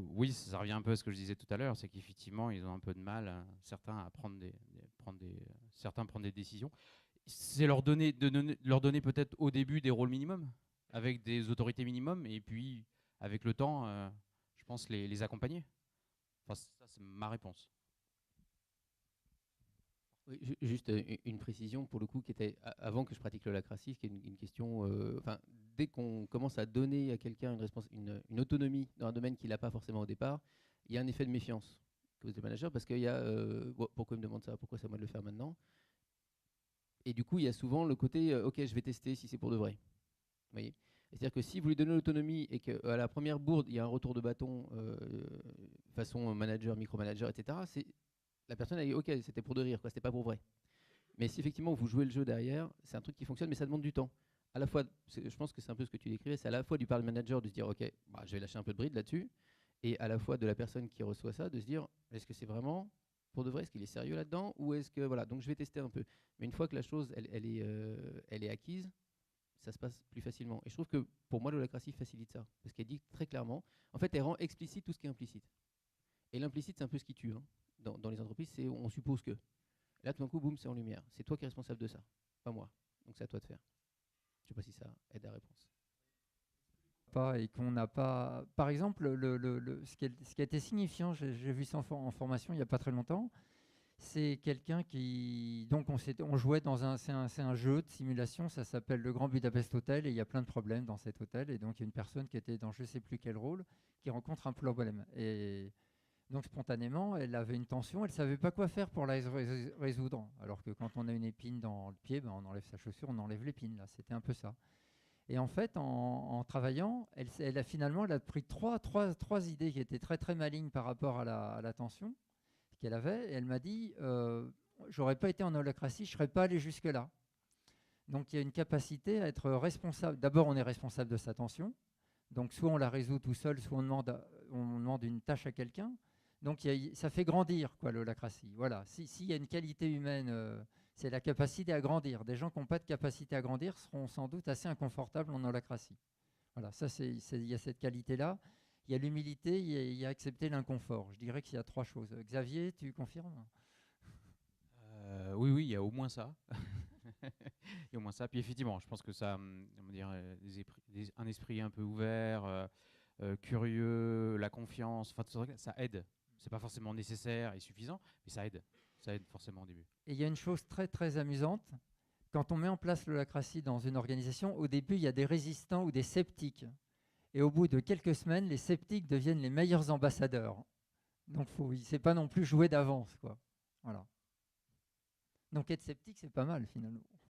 Oui, ça revient un peu à ce que je disais tout à l'heure, c'est qu'effectivement, ils ont un peu de mal, certains, à prendre certains prendre des décisions. C'est leur donner peut-être au début des rôles minimums, avec des autorités minimum, et puis avec le temps, je pense les accompagner. Enfin, ça, c'est ma réponse. Oui, juste une précision pour le coup qui était avant que je pratique l'holacratie, qui est une question. Enfin, dès qu'on commence à donner à quelqu'un une autonomie dans un domaine qu'il n'a pas forcément au départ, il y a un effet de méfiance que vous êtes manager parce qu'il y a bon, pourquoi il me demande ça, pourquoi c'est à moi de le faire maintenant. Et du coup, il y a souvent le côté ok, je vais tester si c'est pour de vrai. Vous voyez. C'est-à-dire que si vous lui donnez l'autonomie et qu'à la première bourde, il y a un retour de bâton façon manager, micromanager, etc., la personne a dit ok, c'était pour de rire, quoi, c'était pas pour vrai. Mais si effectivement vous jouez le jeu derrière, c'est un truc qui fonctionne, mais ça demande du temps. À la fois, je pense que c'est un peu ce que tu décrivais, c'est à la fois du parle manager de se dire ok, bah, je vais lâcher un peu de bride là-dessus, et à la fois de la personne qui reçoit ça de se dire est-ce que c'est vraiment pour de vrai, est-ce qu'il est sérieux là-dedans, ou est-ce que voilà, donc je vais tester un peu. Mais une fois que la chose elle est acquise, ça se passe plus facilement. Et je trouve que pour moi l'holacratie facilite ça, parce qu'elle dit très clairement, en fait elle rend explicite tout ce qui est implicite. Et l'implicite c'est un peu ce qui tue hein. Dans les entreprises, c'est on suppose que. Et là, tout d'un coup, boum, c'est en lumière. C'est toi qui es responsable de ça, pas moi. Donc c'est à toi de faire. Je sais pas si ça aide à la réponse. Pas et qu'on n'a pas. Par exemple, ce qui a été signifiant, j'ai vu ça en formation il n'y a pas très longtemps, c'est quelqu'un qui. Donc, on jouait dans un. C'est un jeu de simulation, ça s'appelle le Grand Budapest Hotel, et il y a plein de problèmes dans cet hôtel. Et donc, il y a une personne qui était dans je ne sais plus quel rôle, qui rencontre un problème. Et donc, spontanément, elle avait une tension, elle ne savait pas quoi faire pour la résoudre. Alors que quand on a une épine dans le pied, ben, on enlève sa chaussure, on enlève l'épine. Là, c'était un peu ça. Et en fait, en travaillant, elle a finalement elle a pris trois idées qui étaient très très malignes par rapport à la tension qu'elle avait. Et elle m'a dit j'aurais pas été en holacratie, je serais pas allé jusque-là. Donc il y a une capacité à être responsable. D'abord, on est responsable de sa tension. Donc soit on la résout tout seul, soit on demande une tâche à quelqu'un. Donc ça fait grandir quoi l'holacratie. Voilà. S'il y a une qualité humaine, c'est la capacité à grandir. Des gens qui n'ont pas de capacité à grandir seront sans doute assez inconfortables en holacratie. Voilà, ça il y a cette qualité-là. Il y a l'humilité, il y a accepter l'inconfort. Je dirais qu'il y a trois choses. Xavier, tu confirmes? Oui, oui, il y a au moins ça. Il y a au moins ça. Puis effectivement, je pense que ça, comment dire, un esprit un peu ouvert, curieux, la confiance, enfin, tout ça, ça aide. C'est pas forcément nécessaire et suffisant, mais ça aide. Ça aide forcément au début. Et il y a une chose très très amusante. Quand on met en place l'holacratie dans une organisation, au début, il y a des résistants ou des sceptiques. Et au bout de quelques semaines, les sceptiques deviennent les meilleurs ambassadeurs. Donc, c'est pas non plus jouer d'avance, quoi. Voilà. Donc, être sceptique, c'est pas mal finalement.